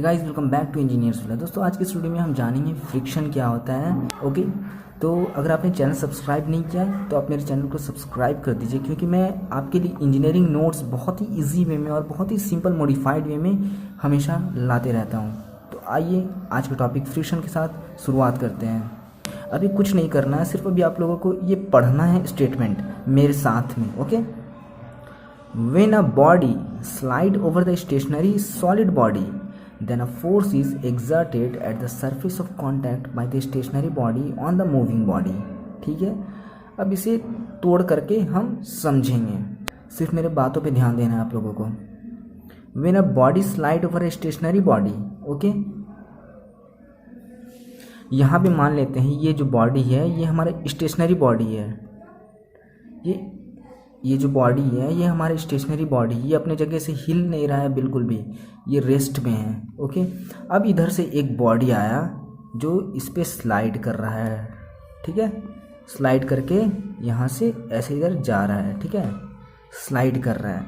Guys welcome back to engineers vlog. दोस्तों आज के इस वीडियो में हम जानेंगे फ्रिक्शन क्या होता है। ओके, तो अगर आपने चैनल सब्सक्राइब नहीं किया है तो आप मेरे चैनल को सब्सक्राइब कर दीजिए, क्योंकि मैं आपके लिए इंजीनियरिंग नोट्स बहुत ही इजी वे में और बहुत ही सिंपल मॉडिफाइड वे में हमेशा लाते रहता हूँ। तो आइए आज के टॉपिक फ्रिक्शन के साथ शुरुआत करते हैं। अभी कुछ नहीं करना है, सिर्फ अभी आप लोगों को ये पढ़ना है स्टेटमेंट मेरे साथ में। Okay, when a body slide over the stationary solid body, then a force is exerted at the surface of contact by the stationary body on the moving body। ठीक है, अब इसे तोड़ करके हम समझेंगे, सिर्फ मेरे बातों पे ध्यान देना है आप लोगों को। when a body slide over a stationary body, okay, यहाँ पे मान लेते हैं ये जो बॉडी है ये हमारे स्टेशनरी बॉडी है। ये जो बॉडी है ये हमारे स्टेशनरी बॉडी, ये अपने जगह से हिल नहीं रहा है बिल्कुल भी, ये रेस्ट में है। ओके, अब इधर से एक बॉडी आया जो इस पर स्लाइड कर रहा है। ठीक है, स्लाइड करके यहाँ से ऐसे इधर जा रहा है। ठीक है, स्लाइड कर रहा है,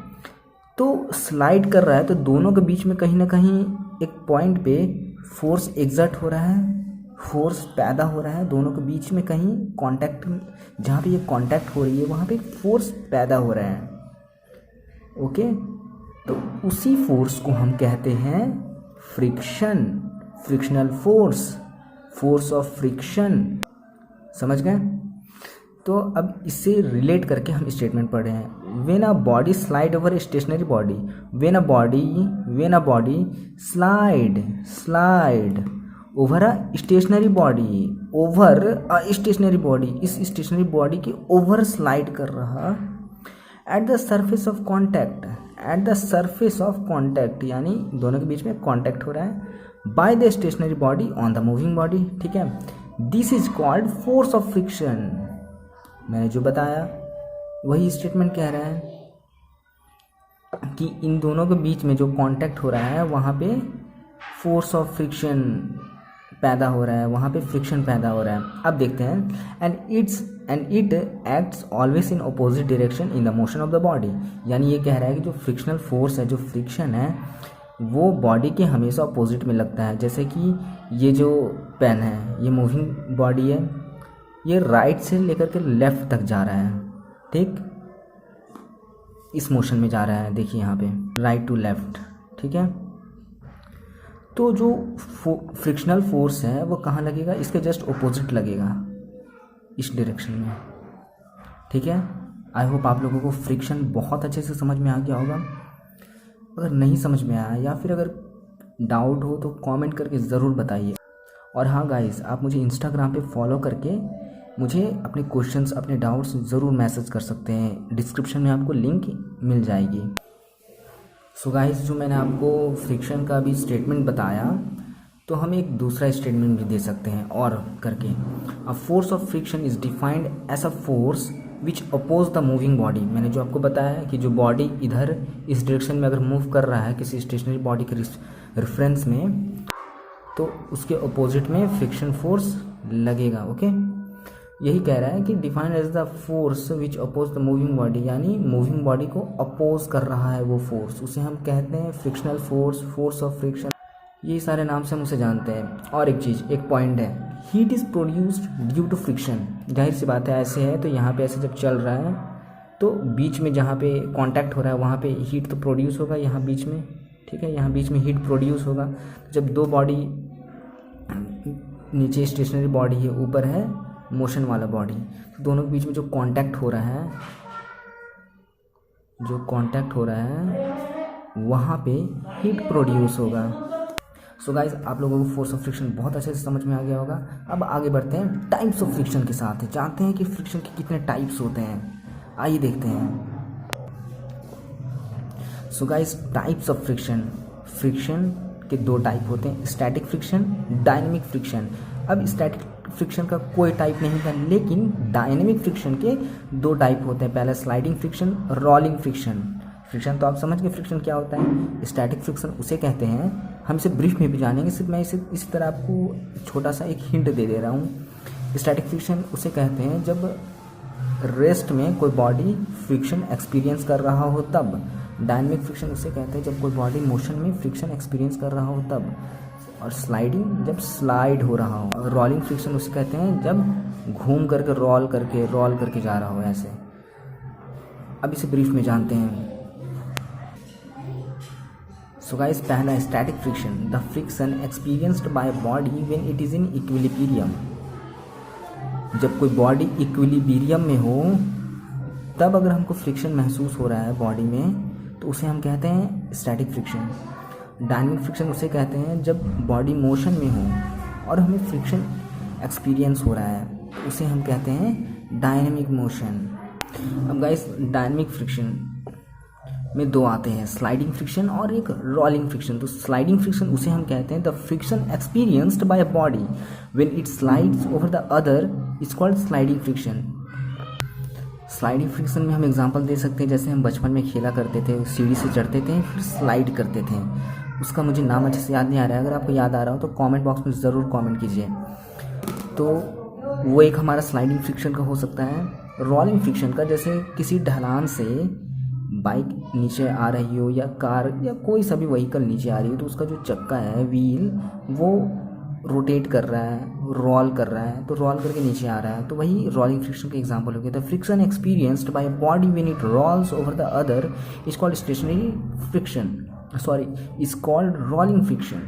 तो स्लाइड कर रहा है तो दोनों के बीच में कहीं ना कहीं एक पॉइंट पे फोर्स एग्जर्ट हो रहा है, फोर्स पैदा हो रहा है। दोनों के बीच में कहीं कांटेक्ट, जहाँ पे ये कांटेक्ट हो रही है वहाँ पे फोर्स पैदा हो रहा है। ओके, तो उसी फोर्स को हम कहते हैं friction, frictional force, force of friction. समझ गए? तो अब इससे रिलेट करके हम स्टेटमेंट पढ़ रहे हैं। When a body slide over a stationary body, when a body slide over a stationary body, over a stationary body, इस स्टेशनरी बॉडी के ओवर स्लाइड कर रहा, at the surface of contact, at the surface of contact यानी दोनों के बीच में contact हो रहा है, by the stationary body on the moving body. ठीक है, this is called force of friction. मैंने जो बताया वही स्टेटमेंट कह रहा है कि इन दोनों के बीच में जो कॉन्टैक्ट हो रहा है वहाँ पे फोर्स ऑफ फ्रिक्शन पैदा हो रहा है, वहाँ पे फ्रिक्शन पैदा हो रहा है। अब देखते हैं, and it acts always in opposite direction in the motion of the body. यानी ये कह रहा है कि जो फ्रिक्शनल फोर्स है, जो फ्रिक्शन है, वो बॉडी के हमेशा अपोजिट में लगता है। जैसे कि ये जो पेन है, ये मूविंग बॉडी है, ये राइट से लेकर के लेफ्ट तक जा रहा है। ठीक, इस मोशन में जा रहा है, देखिए यहाँ पे राइट टू लेफ्ट। ठीक है, तो जो फ्रिक्शनल फोर्स है वो कहाँ लगेगा? इसके जस्ट ऑपोजिट लगेगा, इस डायरेक्शन में। ठीक है, आई होप आप लोगों को फ्रिक्शन बहुत अच्छे से समझ में आ गया होगा। अगर नहीं समझ में आया या फिर अगर डाउट हो तो कमेंट करके ज़रूर बताइए। और हाँ गाइस, आप मुझे इंस्टाग्राम पे फॉलो करके मुझे अपने क्वेश्चंस, अपने डाउट्स ज़रूर मैसेज कर सकते हैं, डिस्क्रिप्शन में आपको लिंक मिल जाएगी। सो गाइस, जो मैंने आपको फ्रिक्शन का भी स्टेटमेंट बताया, तो हम एक दूसरा स्टेटमेंट भी दे सकते हैं और करके। A force of friction is defined as a force which oppose the moving body. मैंने जो आपको बताया है कि जो बॉडी इधर इस डायरेक्शन में अगर मूव कर रहा है किसी स्टेशनरी बॉडी के रेफरेंस में, तो उसके अपोजिट में फ्रिक्शन फोर्स लगेगा। ओके, यही कह रहा है कि defined as the force which oppose the moving body, यानी मूविंग बॉडी को अपोज कर रहा है वो फोर्स, उसे हम कहते हैं frictional force, force of friction. ये सारे नाम से हम उसे जानते हैं। और एक चीज़, एक पॉइंट है, heat is produced due to friction. जाहिर सी बात है, ऐसे है तो यहाँ पे ऐसे जब चल रहा है तो बीच में जहाँ पे कांटेक्ट हो रहा है वहाँ पे हीट तो प्रोड्यूस होगा, यहाँ बीच में। ठीक है, यहाँ बीच में हीट प्रोड्यूस होगा। जब दो बॉडी, नीचे स्टेशनरी बॉडी है, ऊपर है मोशन वाला बॉडी, तो दोनों के बीच में जो कांटेक्ट हो रहा है, वहाँ पे हीट प्रोड्यूस होगा। सो गाइस, आप लोगों को फोर्स ऑफ फ्रिक्शन बहुत अच्छे से समझ में आ गया होगा। अब आगे बढ़ते हैं टाइप्स ऑफ फ्रिक्शन के साथ। जानते हैं कि फ्रिक्शन के कितने टाइप्स होते हैं, आइए देखते हैं। So guys, types of friction, friction के दो टाइप होते हैं, स्टैटिक फ्रिक्शन, डायनेमिक फ्रिक्शन। अब स्टैटिक फ्रिक्शन का कोई टाइप नहीं था, लेकिन डायनेमिक फ्रिक्शन के दो टाइप होते हैं। पहला sliding friction, rolling friction. Friction तो आप समझ गए फ्रिक्शन क्या होता है। स्टैटिक फ्रिक्शन उसे कहते हैं, हम इसे ब्रीफ में भी जानेंगे, सिर्फ मैं इसे इस तरह आपको छोटा सा एक हिंट दे रहा हूँ। स्टैटिक फ्रिक्शन उसे कहते हैं जब रेस्ट में कोई बॉडी फ्रिक्शन एक्सपीरियंस कर रहा हो तब, डायनेमिक फ्रिक्शन उसे कहते हैं जब कोई बॉडी मोशन में फ्रिक्शन एक्सपीरियंस कर रहा हो तब, और स्लाइडिंग जब स्लाइड हो रहा हो। रोलिंग फ्रिक्शन उसे कहते हैं जब घूम करके रोल करके जा रहा हो ऐसे। अब इसे ब्रीफ में जानते हैं। सो गाइस, पहला static friction, the friction experienced by body when it is in equilibrium. जब कोई बॉडी इक्विलिब्रियम में हो तब अगर हमको फ्रिक्शन महसूस हो रहा है बॉडी में तो उसे हम कहते हैं स्टैटिक फ्रिक्शन। डायनेमिक फ्रिक्शन उसे कहते हैं जब बॉडी मोशन में हो और हमें फ्रिक्शन एक्सपीरियंस हो रहा है तो उसे हम कहते हैं डायनेमिक मोशन। अब गाइस, डायनेमिक फ्रिक्शन में दो आते हैं, स्लाइडिंग फ्रिक्शन और एक रोलिंग फ्रिक्शन। तो स्लाइडिंग फ्रिक्शन उसे हम कहते हैं the friction experienced by a body when it slides over the other is called sliding friction. Sliding friction में हम एग्जांपल दे सकते हैं, जैसे हम बचपन में खेला करते थे, सीढ़ी से चढ़ते थे फिर स्लाइड करते थे। उसका मुझे नाम अच्छे से याद नहीं आ रहा है, अगर आपको याद आ रहा हो तो कमेंट बॉक्स में ज़रूर कमेंट कीजिए। तो वो एक हमारा स्लाइडिंग फ्रिक्शन का हो सकता है। रोलिंग फ्रिक्शन का, जैसे किसी ढलान से बाइक नीचे आ रही हो या कार या कोई सा भी व्हीकल नीचे आ रही हो तो उसका जो चक्का है, व्हील, वो रोटेट कर रहा है, रोल कर रहा है, तो रोल करके नीचे आ रहा है, तो वही रोलिंग फ्रिक्शन का एग्जांपल हो गया। The friction experienced by a body when it rolls over the other is called stationary friction, is called rolling friction.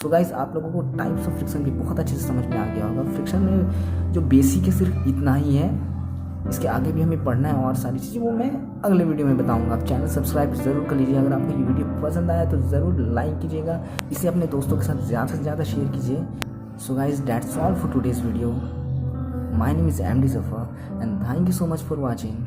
So guys, आप लोगों को टाइप्स ऑफ फ्रिक्शन भी बहुत अच्छे से समझ में आ गया होगा। फ्रिक्शन में जो बेसिक है सिर्फ इतना ही है, इसके आगे भी हमें पढ़ना है और सारी चीज़ें वो मैं अगले वीडियो में बताऊंगा। आप चैनल सब्सक्राइब ज़रूर कर लीजिए। अगर आपको ये वीडियो पसंद आया तो ज़रूर लाइक कीजिएगा, इसे अपने दोस्तों के साथ ज़्यादा से ज़्यादा शेयर कीजिए। So guys, that's all for today's video. My name is MD Zafar and thank you so much for watching.